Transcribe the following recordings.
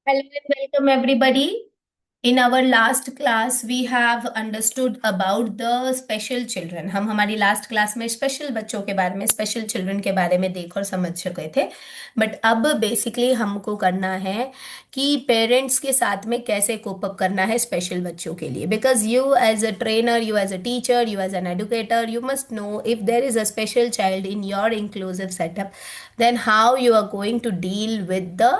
Hello and welcome everybody. In our last class, we have understood about the special children. हम हमारी last class में special बच्चों के बारे में स्पेशल चिल्ड्रन के बारे में देख और समझ चुके थे। बट अब बेसिकली हमको करना है कि पेरेंट्स के साथ में कैसे कोप अप करना है स्पेशल बच्चों के लिए। Because you as a trainer, you as a teacher, you as an educator, you must know if there is a special child in your inclusive setup, then how you are going to deal with the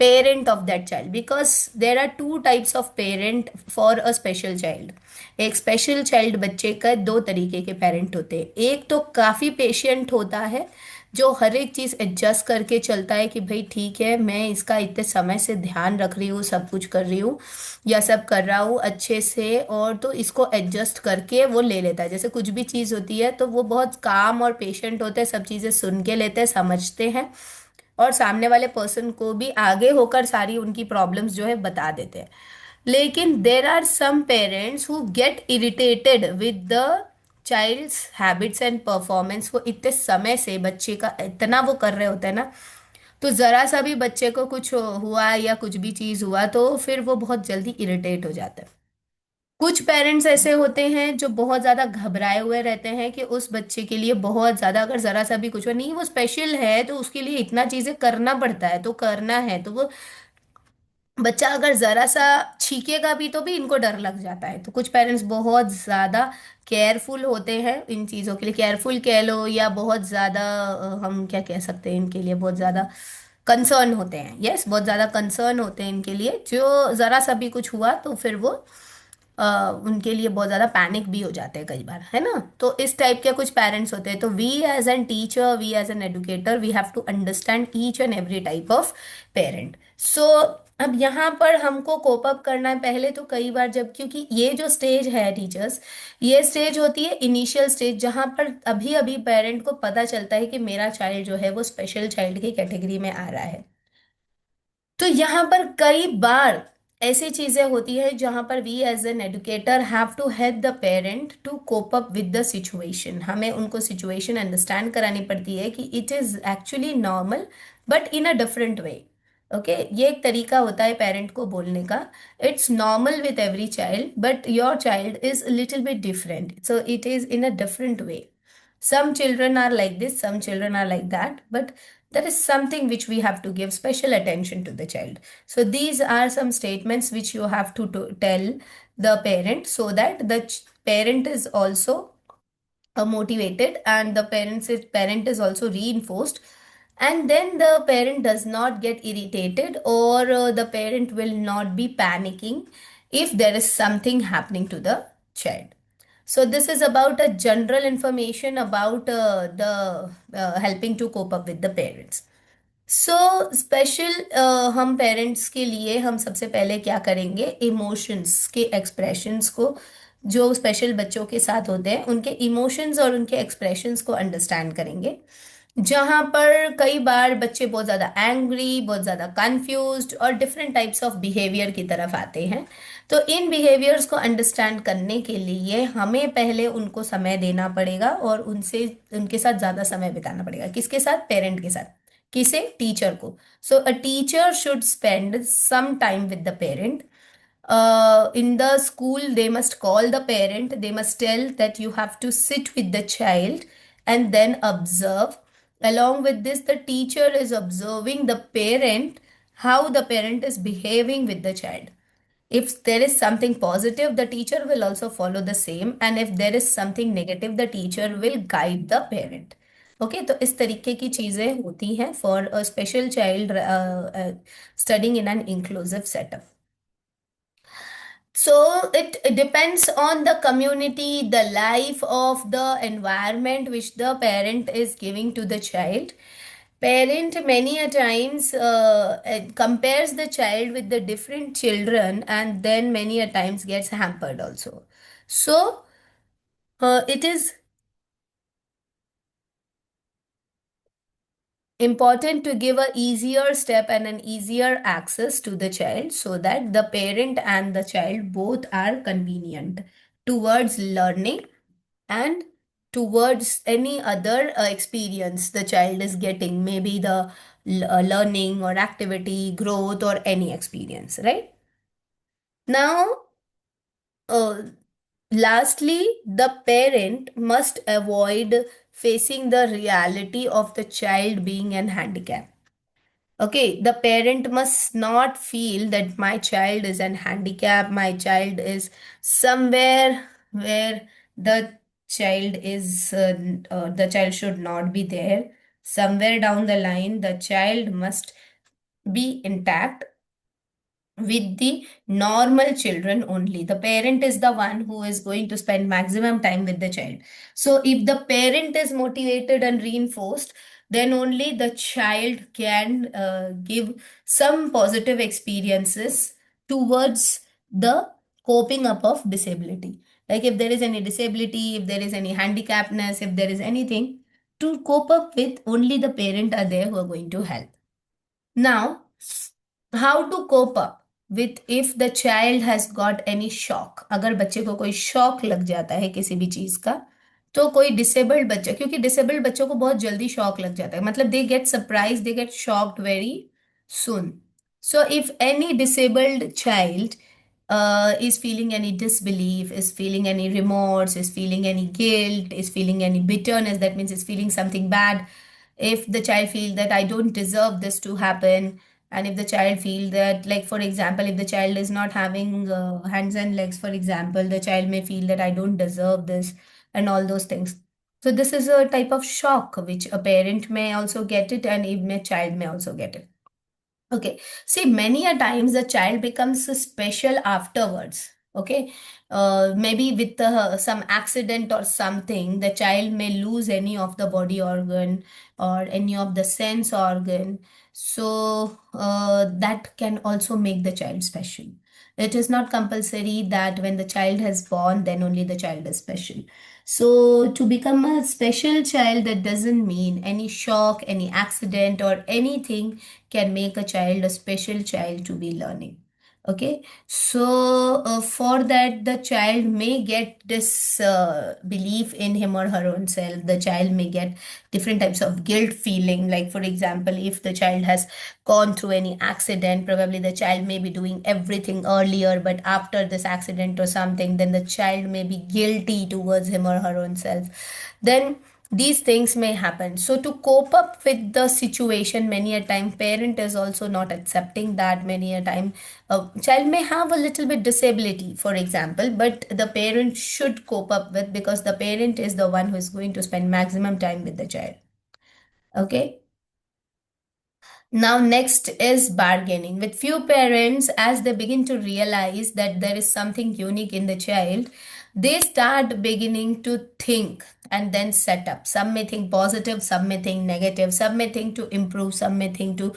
parent of that child, because there are two types of parent for a special child. एक special child बच्चे का दो तरीके के parent होते हैं। एक तो काफ़ी पेशेंट होता है, जो हर एक चीज़ एडजस्ट करके चलता है कि भाई ठीक है, मैं इसका इतने समय से ध्यान रख रही हूँ, सब कुछ कर रही हूँ या सब कर रहा हूँ अच्छे से, और तो इसको एडजस्ट करके वो ले लेता है। जैसे कुछ भी चीज़ होती है तो वो बहुत काम और पेशेंट होते हैं, सब चीज़ें सुन के लेते हैं, समझते हैं और सामने वाले पर्सन को भी आगे होकर सारी उनकी प्रॉब्लम्स जो है बता देते हैं। लेकिन there are some parents who get irritated with the child's habits and performance. वो इतने समय से बच्चे का इतना वो कर रहे होते हैं ना, तो जरा सा भी बच्चे को कुछ हुआ या कुछ भी चीज हुआ तो फिर वो बहुत जल्दी इरिटेट हो जाता है। कुछ पेरेंट्स ऐसे होते हैं जो बहुत ज्यादा घबराए हुए रहते हैं कि उस बच्चे के लिए बहुत ज्यादा, अगर जरा सा भी कुछ हुआ, नहीं वो स्पेशल है तो उसके लिए इतना चीजें करना पड़ता है, तो करना है तो वो बच्चा अगर जरा सा छीकेगा भी तो भी इनको डर लग जाता है। तो कुछ पेरेंट्स बहुत ज्यादा केयरफुल होते हैं इन चीजों के लिए, केयरफुल कह लो या बहुत ज्यादा हम क्या कह सकते हैं इनके लिए, बहुत ज्यादा कंसर्न होते हैं। यस, बहुत ज्यादा कंसर्न होते हैं इनके लिए, जो जरा सा भी कुछ हुआ तो फिर वो उनके लिए बहुत ज़्यादा पैनिक भी हो जाते हैं कई बार, है ना। तो इस टाइप के कुछ पेरेंट्स होते हैं। तो we as an teacher, we as an educator, we have to understand each and every type of parent. So अब यहाँ पर हमको कोप अप करना है पहले तो कई बार, जब क्योंकि ये जो स्टेज है टीचर्स, ये स्टेज होती है इनिशियल स्टेज, जहाँ पर अभी अभी पेरेंट को पता चलता है कि मेरा चाइल्ड जो है वो स्पेशल चाइल्ड की कैटेगरी में आ रहा है। तो यहाँ पर कई बार ऐसी चीजें होती है जहां पर we as an educator have to help the parent to cope up with the situation. हमें उनको सिचुएशन अंडरस्टैंड करानी पड़ती है कि it is actually normal but in a different way. Okay, ये एक तरीका होता है पेरेंट को बोलने का। It's normal with every child but your child is little bit different, so it is in a different way. Some children are like this, some children are like that, but there is something which we have to give special attention to the child. So these are some statements which you have to tell the parent, so that the parent is also motivated, and the parent is also reinforced, and then the parent does not get irritated, or the parent will not be panicking if there is something happening to the child. So this is about a general information about the helping to cope up with the parents. So special हम parents के लिए हम सबसे पहले क्या करेंगे, emotions के expressions को, जो स्पेशल बच्चों के साथ होते हैं उनके इमोशंस और उनके एक्सप्रेशंस को अंडरस्टैंड करेंगे। जहाँ पर कई बार बच्चे बहुत ज़्यादा एंग्री, बहुत ज़्यादा कंफ्यूज्ड और डिफरेंट टाइप्स ऑफ बिहेवियर की तरफ आते हैं। तो इन बिहेवियर्स को अंडरस्टैंड करने के लिए हमें पहले उनको समय देना पड़ेगा और उनसे उनके साथ ज़्यादा समय बिताना पड़ेगा। किसके साथ? पेरेंट के साथ। किसे? टीचर को। So a teacher should spend some time with the parent. In the school they must call the parent, they must tell that you have to sit with the child and then observe. Along with this, the teacher is observing the parent, how the parent is behaving with the child. If there is something positive, the teacher will also follow the same, and if there is something negative, the teacher will guide the parent. Okay, तो इस तरीके की चीजें होती हैं for a special child studying in an inclusive setup. So it depends on the community, the life of the environment which the parent is giving to the child. Parent many a times compares the child with the different children, and then many a times gets hampered also. So it is important to give a easier step and an easier access to the child, so that the parent and the child both are convenient towards learning and towards any other experience the child is getting, maybe the learning or activity, growth, or any experience, right? Now, uh, lastly, the parent must avoid facing the reality of the child being an handicap. Okay, the parent must not feel that my child is an handicap, my child is somewhere where the the child should not be there. Somewhere down the line, the child must be intact with the normal children only. The parent is the one who is going to spend maximum time with the child. So if the parent is motivated and reinforced, then only the child can give some positive experiences towards the coping up of disability. Like if there is any disability, if there is any handicapness, if there is anything to cope up with, only the parent are there who are going to help. Now, how to cope up with if the child has got any shock? अगर बच्चे को कोई shock लग जाता है किसी भी चीज का, तो कोई डिसेबल्ड बच्चा, क्योंकि डिसेबल्ड बच्चों को बहुत जल्दी शॉक लग जाता है, मतलब they get surprise, they get shocked very soon. So if any disabled child is feeling any disbelief, is feeling any remorse, is feeling any guilt, is feeling any bitterness, that means is feeling something bad. If the child feel that I don't deserve this to happen, and if the child feel that, like for example, if the child is not having hands and legs, for example, the child may feel that I don't deserve this and all those things. So this is a type of shock which a parent may also get it, and even a child may also get it. Okay. See, many a times the child becomes special afterwards. Okay. Maybe with some accident or something, the child may lose any of the body organ or any of the sense organ. So that can also make the child special. It is not compulsory that when the child has born, then only the child is special. So to become a special child, that doesn't mean any shock, any accident, or anything can make a child a special child to be learning. Okay, so for that, the child may get this belief in him or her own self. The child may get different types of guilt feeling. Like, for example, if the child has gone through any accident, probably the child may be doing everything earlier, but after this accident or something, then the child may be guilty towards him or her own self. Then these things may happen. So to cope up with the situation, many a time parent is also not accepting that. Many a time a child may have a little bit disability, for example, but the parent should cope up with, because the parent is the one who is going to spend maximum time with the child. Okay. Now, next is bargaining. With few parents, as they begin to realize that there is something unique in the child, they start beginning to think and then set up. Some may think positive, some may think negative, some may think to improve, some may think to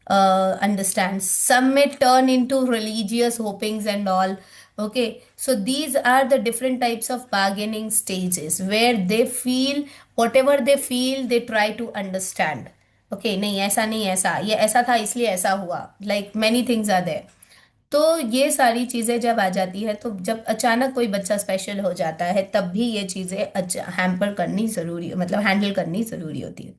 understand, some may turn into religious hopings and all. Okay, so these are the different types of bargaining stages where they feel whatever they feel, they try to understand. Okay, नहीं ऐसा नहीं, ऐसा ये ऐसा था इसलिए ऐसा हुआ, like many things are there. तो ये सारी चीजें जब आ जाती है, तो जब अचानक कोई बच्चा स्पेशल हो जाता है, तब भी ये चीजें हैम्पर करनी जरूरी, मतलब हैंडल करनी जरूरी होती है.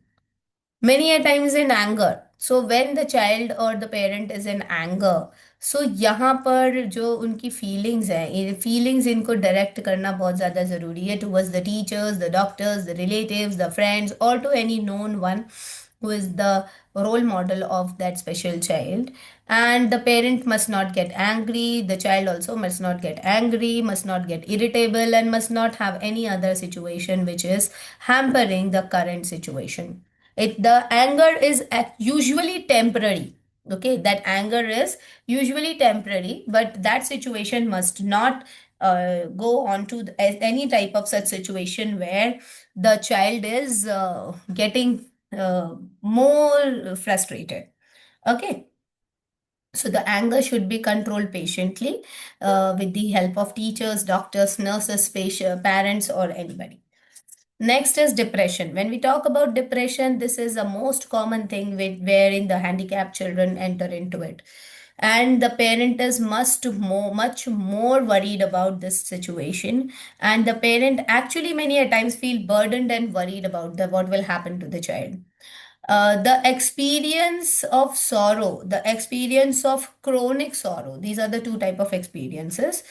Many a times in anger. So when the child or the parent is in anger, so यहाँ पर जो उनकी फीलिंग्स हैं, ये फीलिंग्स इनको डायरेक्ट करना बहुत ज़्यादा ज़रूरी है towards the teachers, the doctors, the relatives, the friends, or to any known one who is the role model of that special child. And the parent must not get angry, the child also must not get angry, must not get irritable, and must not have any other situation which is hampering the current situation. The anger is usually temporary. Okay, that anger is usually temporary, but that situation must not go on to any type of such situation where the child is getting more frustrated. Okay, so the anger should be controlled patiently with the help of teachers, doctors, nurses, parents, or anybody. Next is depression. When we talk about depression, this is the most common thing wherein the handicapped children enter into it. And the parent is much more worried about this situation. And the parent actually many a times feel burdened and worried about what will happen to the child. The experience of sorrow, the experience of chronic sorrow. These are the two type of experiences.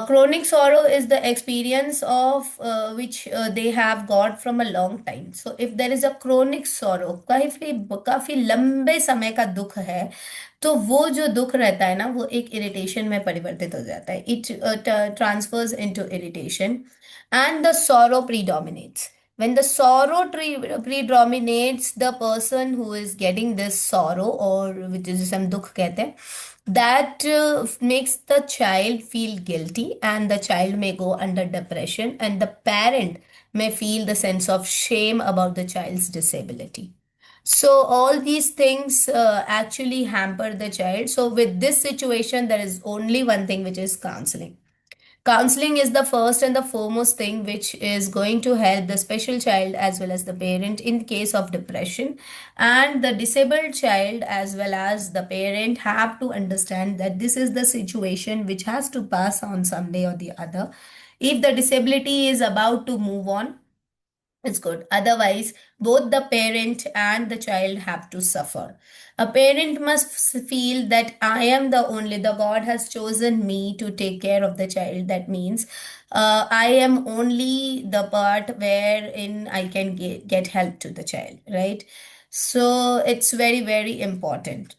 Chronic sorrow is the experience of which they have got from a long time. So if there is a chronic sorrow, काफी लंबे समय का दुख है, तो वो जो दुख रहता है ना, वो एक इरिटेशन में परिवर्तित हो जाता है. It transfers into irritation, and the sorrow predominates. When the sorrow predominates, the person who is getting this sorrow, or which is जिसे हम दुख कहते हैं, that makes the child feel guilty, and the child may go under depression, and the parent may feel the sense of shame about the child's disability. So all these things actually hamper the child. So with this situation, there is only one thing, which is counseling. Counseling is the first and the foremost thing which is going to help the special child as well as the parent in case of depression. And the disabled child as well as the parent have to understand that this is the situation which has to pass on someday or the other. If the disability is about to move on, it's good. Otherwise, both the parent and the child have to suffer. A parent must feel that I am the God has chosen me to take care of the child. That means I am only the part wherein I can get help to the child, right? So it's very, very important.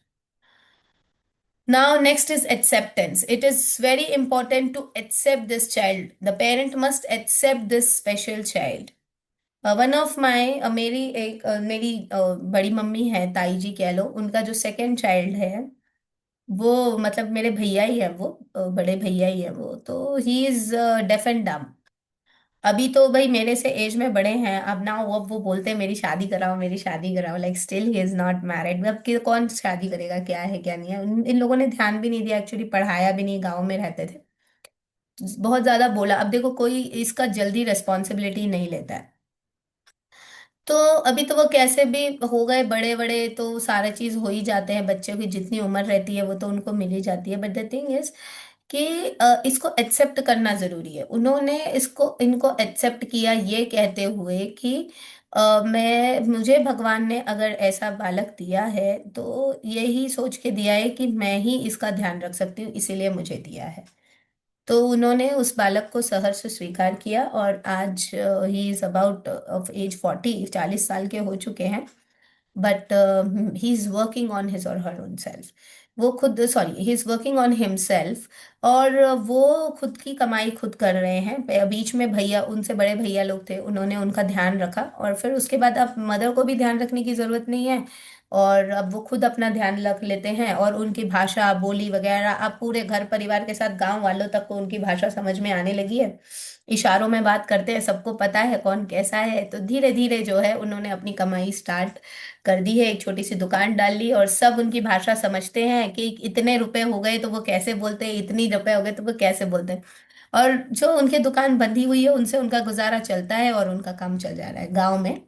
Now, next is acceptance. It is very important to accept this child. The parent must accept this special child. One of my मेरी बड़ी mummy है, ताई जी कह लो, उनका जो second child है, वो मतलब मेरे भैया ही है, वो बड़े भैया ही है वो, तो ही इज डेफ एंड डम. अभी तो भाई मेरे से एज में बड़े हैं, अब ना वो बोलते हैं मेरी शादी कराओ, मेरी शादी कराओ, like still he is not married. अब कौन शादी करेगा, क्या है क्या नहीं है. इन लोगों ने ध्यान भी नहीं दिया, एक्चुअली पढ़ाया भी नहीं, गाँव में रहते थे, बहुत ज्यादा बोला. अब देखो कोई इसका जल्दी रेस्पॉन्सिबिलिटी नहीं लेता है. तो अभी तो वो कैसे भी हो गए बड़े बड़े, तो सारा चीज हो ही जाते हैं. बच्चों की जितनी उम्र रहती है वो तो उनको मिल ही जाती है. बट द थिंग इज कि इसको एक्सेप्ट करना जरूरी है. उन्होंने इसको इनको एक्सेप्ट किया ये कहते हुए कि मुझे भगवान ने अगर ऐसा बालक दिया है तो यही सोच के दिया है कि मैं ही इसका ध्यान रख सकती हूँ, इसीलिए मुझे दिया है. तो उन्होंने उस बालक को सहर्ष स्वीकार किया, और आज he is about of age 40 साल के हो चुके हैं. But he is working on his or her own self. वो खुद, sorry, he is working on himself. और वो खुद की कमाई खुद कर रहे हैं. बीच में भैया, उनसे बड़े भैया लोग थे, उन्होंने उनका ध्यान रखा, और फिर उसके बाद अब मदर को भी ध्यान रखने की जरूरत नहीं है, और अब वो खुद अपना ध्यान रख लेते हैं. और उनकी भाषा बोली वगैरह अब पूरे घर परिवार के साथ गांव वालों तक को उनकी भाषा समझ में आने लगी है. इशारों में बात करते हैं, सबको पता है कौन कैसा है. तो धीरे धीरे जो है उन्होंने अपनी कमाई स्टार्ट कर दी है, एक छोटी सी दुकान डाल ली, और सब उनकी भाषा समझते हैं कि इतने रुपए हो गए तो वो कैसे बोलते हैं, इतनी रुपए हो गए तो वो कैसे बोलते हैं. और जो उनकी दुकान बंधी हुई है उनसे उनका गुजारा चलता है, और उनका काम चल जा रहा है गांव में.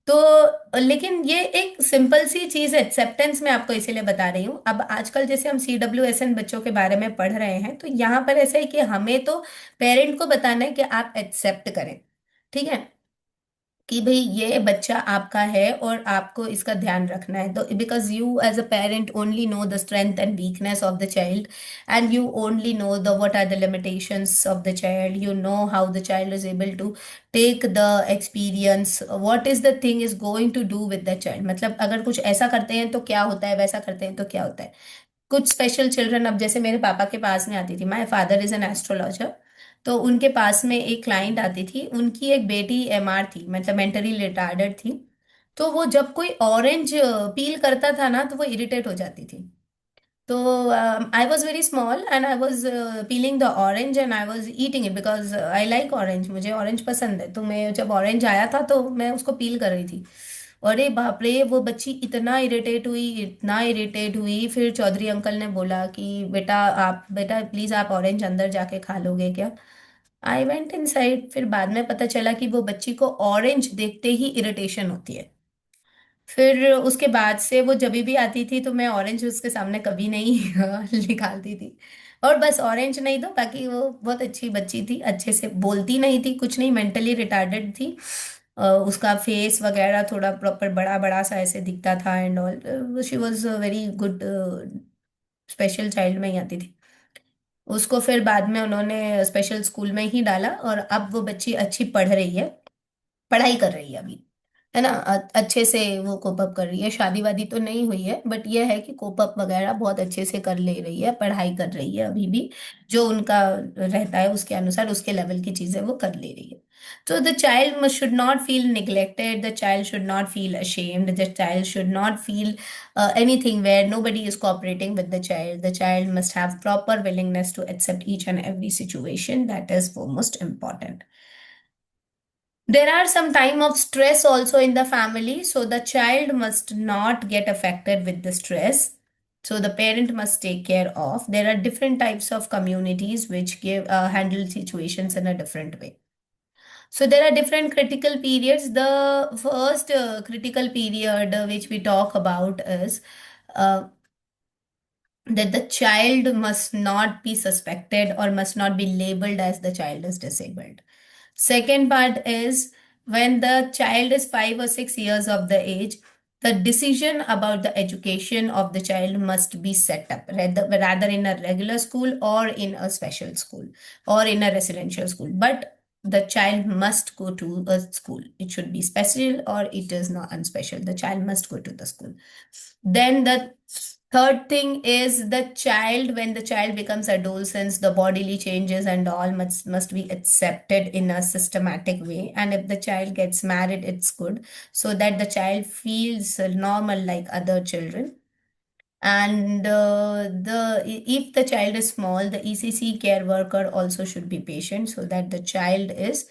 तो लेकिन ये एक सिंपल सी चीज है, एक्सेप्टेंस में आपको इसीलिए बता रही हूँ. अब आजकल जैसे हम CWSN बच्चों के बारे में पढ़ रहे हैं, तो यहाँ पर ऐसा है कि हमें तो पेरेंट को बताना है कि आप एक्सेप्ट करें. ठीक है, कि भाई ये बच्चा आपका है और आपको इसका ध्यान रखना है. तो because you as a parent only know the strength and weakness of the child, and you only know the what are the limitations of the child. You know how the child is able to take the experience, what is the thing is going to do with the child. मतलब अगर कुछ ऐसा करते हैं तो क्या होता है, वैसा करते हैं तो क्या होता है. कुछ स्पेशल चिल्ड्रन, अब जैसे मेरे पापा के पास में आती थी, my father is an astrologer, तो उनके पास में एक क्लाइंट आती थी, उनकी एक बेटी MR थी, मतलब मेंटली रिटार्डेड थी. तो वो जब कोई ऑरेंज पील करता था ना, तो वो इरिटेट हो जाती थी. तो I was very small and I was piling the orange and I was eating it because I like orange, मुझे ऑरेंज पसंद है. तो मैं जब ऑरेंज आया था तो मैं उसको पील कर रही थी. अरे बाप रे, वो बच्ची इतना इरिटेट हुई, इतना इरिटेट हुई. फिर चौधरी अंकल ने बोला कि बेटा प्लीज आप ऑरेंज अंदर जाके खा लोगे क्या. I went in side. फिर बाद में पता चला कि वो बच्ची को ऑरेंज देखते ही इरिटेशन होती है. फिर उसके बाद से वो जब भी आती थी तो मैं ऑरेंज उसके सामने कभी नहीं निकालती थी. और बस ऑरेंज नहीं, तो बाकी वो बहुत अच्छी बच्ची थी, अच्छे से बोलती नहीं थी, कुछ नहीं, मेंटली रिटार्डेड थी. उसका फेस वगैरह थोड़ा प्रॉपर बड़ा बड़ा सा ऐसे दिखता था and all, she was very good, special child में ही आती थी। उसको फिर बाद में उन्होंने स्पेशल स्कूल में ही डाला और अब वो बच्ची अच्छी पढ़ रही है, पढ़ाई कर रही है अभी, है ना। अच्छे से वो कोप अप कर रही है, शादी वादी तो नहीं हुई है बट ये है कि कोप अप वगैरह बहुत अच्छे से कर ले रही है, पढ़ाई कर रही है अभी भी, जो उनका रहता है उसके अनुसार उसके लेवल की चीजें वो कर ले रही है। तो the child should not feel neglected, the child should not feel ashamed, the child should not feel anything where nobody is cooperating with the child. The child must have proper willingness to accept each and every situation. That is foremost important. There are some time of stress also in the family, so the child must not get affected with the stress. So the parent must take care of. There are different types of communities which give handle situations in a different way. So there are different critical periods. The first critical period which we talk about is uh, that the child must not be suspected or must not be labeled as the child is disabled. Second part is when the child is 5 or 6 years of the age, the decision about the education of the child must be set up rather in a regular school or in a special school or in a residential school. But the child must go to a school. It should be special or it is not unspecial. The child must go to the school. Then the third thing is the child, when the child becomes adolescence, the bodily changes and all must be accepted in a systematic way. And if the child gets married, it's good so that the child feels normal like other children. And if the child is small, the ECC care worker also should be patient so that the child is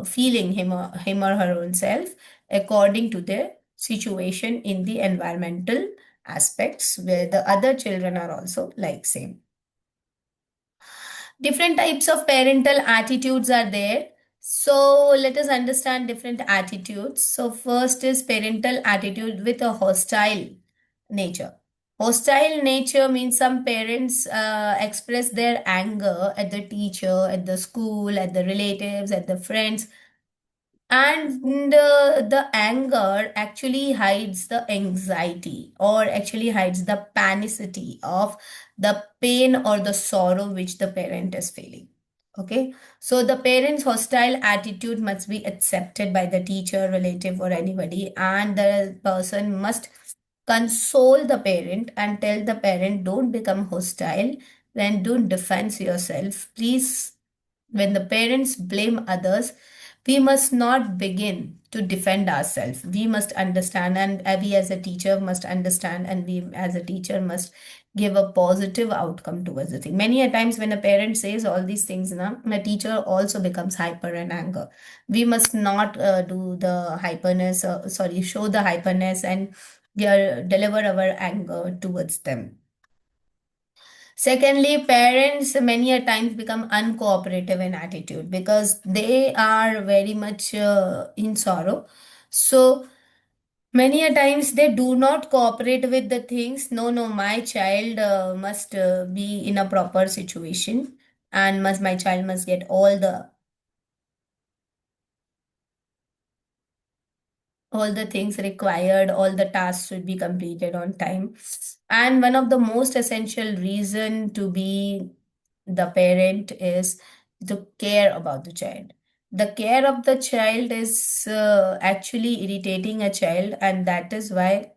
feeling him or her own self according to their situation in the environmental aspects where the other children are also like same. Different types of parental attitudes are there. So let us understand different attitudes. So first is parental attitude with a hostile nature. Hostile nature means some parents express their anger at the teacher, at the school, at the relatives, at the friends, and the anger actually hides the anxiety or actually hides the panicity of the pain or the sorrow which the parent is feeling. Okay, so the parent's hostile attitude must be accepted by the teacher, relative, or anybody, and the person must console the parent and tell the parent, don't become hostile, then don't defend yourself. Please, when the parents blame others, we must not begin to defend ourselves. We must understand, and we as a teacher must understand, and we as a teacher must give a positive outcome towards the thing. Many a times when a parent says all these things, na, the teacher also becomes hyper and anger. We must not do the hyperness, sorry, show the hyperness and deliver our anger towards them. Secondly, parents many a times become uncooperative in attitude because they are very much in sorrow. So many a times they do not cooperate with the things. No, no, my child must be in a proper situation and must my child must get all the things required, all the tasks should be completed on time. And one of the most essential reason to be the parent is to care about the child. The care of the child is actually irritating a child, and that is why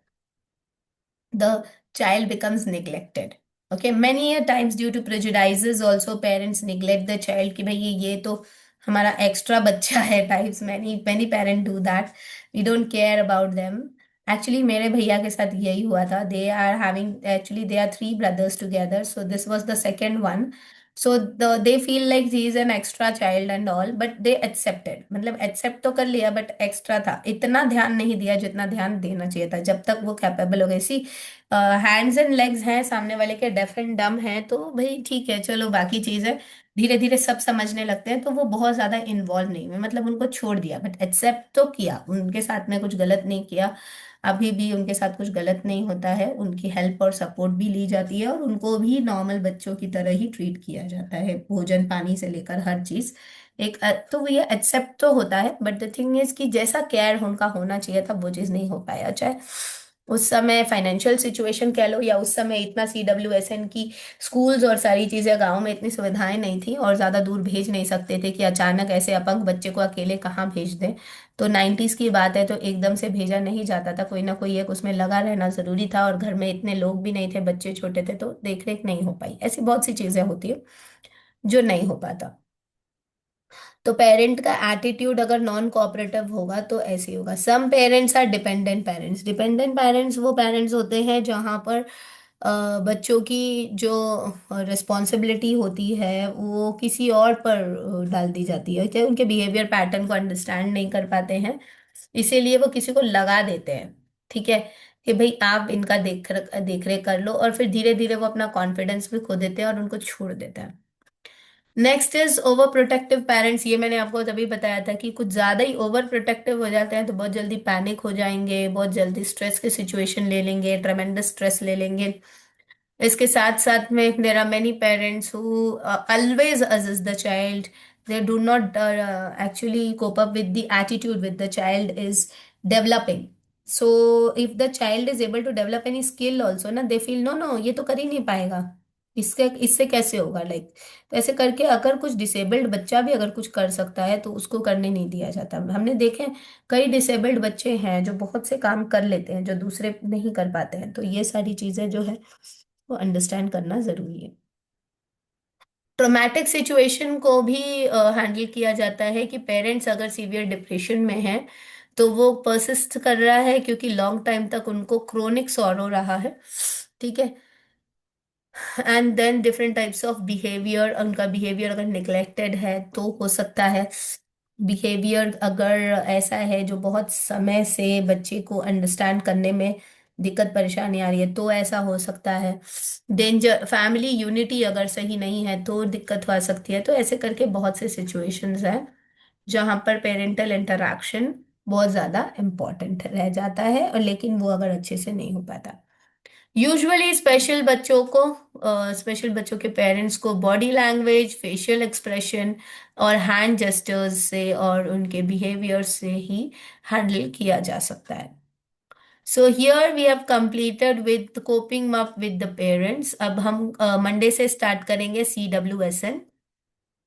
the child becomes neglected. Okay, many a times due to prejudices also parents neglect the child कि भाई ये तो हमारा extra बच्चा है types. many parents do that. We don't care about them. Actually मेरे भैया के साथ यही हुआ था. They are having, actually they are three brothers together, so this was the second one. So they feel like he is an extra child and all, but they accepted. मतलब accept तो कर लिया but extra था. इतना ध्यान नहीं दिया जितना ध्यान देना चाहिए था जब तक वो कैपेबल हो गई. सी हैंड्स एंड लेग्स हैं सामने वाले के, डेफ एंड डम है, तो भाई ठीक है चलो बाकी चीज है. धीरे धीरे सब समझने लगते हैं, तो वो बहुत ज्यादा इन्वॉल्व नहीं हुए, मतलब उनको छोड़ दिया बट एक्सेप्ट तो किया, उनके साथ में कुछ गलत नहीं किया. अभी भी उनके साथ कुछ गलत नहीं होता है, उनकी हेल्प और सपोर्ट भी ली जाती है, और उनको भी नॉर्मल बच्चों की तरह ही ट्रीट किया जाता है, भोजन पानी से लेकर हर चीज। तो ये एक्सेप्ट तो होता है, बट द थिंग इज कि जैसा केयर उनका होना चाहिए था वो चीज़ नहीं हो पाया। चाहे उस समय फाइनेंशियल सिचुएशन कह लो, या उस समय इतना CWSN की स्कूल्स और सारी चीज़ें, गांव में इतनी सुविधाएं नहीं थी और ज़्यादा दूर भेज नहीं सकते थे कि अचानक ऐसे अपंग बच्चे को अकेले कहाँ भेज दें। तो 90s की बात है, तो एकदम से भेजा नहीं जाता था, कोई ना कोई एक उसमें लगा रहना ज़रूरी था, और घर में इतने लोग भी नहीं थे, बच्चे छोटे थे, तो देख रेख नहीं हो पाई। ऐसी बहुत सी चीज़ें होती है जो नहीं हो पाता। तो पेरेंट का एटीट्यूड अगर नॉन कोऑपरेटिव होगा तो ऐसे ही होगा। Some parents are dependent parents. Dependent parents वो पेरेंट्स होते हैं जहाँ पर बच्चों की जो रिस्पॉन्सिबिलिटी होती है वो किसी और पर डाल दी जाती है, चाहे उनके बिहेवियर पैटर्न को अंडरस्टैंड नहीं कर पाते हैं, इसीलिए वो किसी को लगा देते हैं। ठीक है, कि भाई आप इनका देख रेख कर लो, और फिर धीरे धीरे वो अपना कॉन्फिडेंस भी खो देते हैं और उनको छोड़ देते हैं। Next is over protective parents. ये मैंने आपको तभी बताया था कि कुछ ज्यादा ही ओवर प्रोटेक्टिव हो जाते हैं, तो बहुत जल्दी पैनिक हो जाएंगे, बहुत जल्दी स्ट्रेस की सिचुएशन ले लेंगे, ट्रेमेंडस स्ट्रेस ले लेंगे। इसके साथ साथ में there are many parents who always assist the child. They do not actually cope up with the attitude with the child is developing. So if the child is able to develop any skill also ना, they feel no no ये तो कर ही नहीं पाएगा, इसके इससे कैसे होगा, लाइक। तो ऐसे करके अगर कुछ डिसेबल्ड बच्चा भी अगर कुछ कर सकता है तो उसको करने नहीं दिया जाता। हमने देखे कई डिसेबल्ड बच्चे हैं जो बहुत से काम कर लेते हैं जो दूसरे नहीं कर पाते हैं। तो ये सारी चीजें जो है वो अंडरस्टैंड करना जरूरी है। ट्रोमैटिक सिचुएशन को भी हैंडल किया जाता है कि पेरेंट्स अगर सीवियर डिप्रेशन में हैं तो वो परसिस्ट कर रहा है क्योंकि लॉन्ग टाइम तक उनको क्रोनिक सॉरो रहा है। ठीक है, and then different types of behaviour, उनका बिहेवियर अगर निग्लेक्टेड है तो हो सकता है। बिहेवियर अगर ऐसा है जो बहुत समय से बच्चे को अंडरस्टैंड करने में दिक्कत परेशानी आ रही है तो ऐसा हो सकता है। डेंजर फैमिली यूनिटी अगर सही नहीं है तो दिक्कत हो सकती है। तो ऐसे करके बहुत से सिचुएशंस हैं जहां पर पेरेंटल इंटरैक्शन बहुत ज्यादा इम्पोर्टेंट रह जाता है, और लेकिन वो अगर अच्छे से नहीं हो पाता। यूजुअली स्पेशल बच्चों के पेरेंट्स को बॉडी लैंग्वेज, फेशियल एक्सप्रेशन और हैंड जेस्टर्स से और उनके बिहेवियर से ही हैंडल किया जा सकता है। So here we have completed with coping up with the parents. अब हम मंडे से स्टार्ट करेंगे CWSN,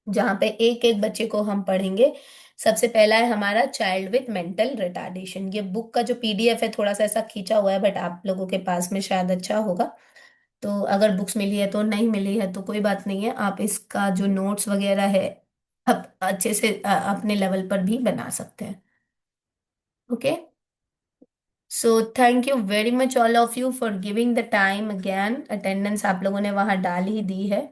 जहाँ पे एक एक बच्चे को हम पढ़ेंगे। सबसे पहला है हमारा चाइल्ड विथ मेंटल रिटार्डेशन। ये बुक का जो PDF है थोड़ा सा ऐसा खींचा हुआ है, बट आप लोगों के पास में शायद अच्छा होगा। तो अगर बुक्स मिली है तो, नहीं मिली है तो कोई बात नहीं है, आप इसका जो नोट्स वगैरह है आप अच्छे से अपने लेवल पर भी बना सकते हैं। Okay, so thank you very much all of you for giving the time again. Attendance आप लोगों ने वहां डाल ही दी है।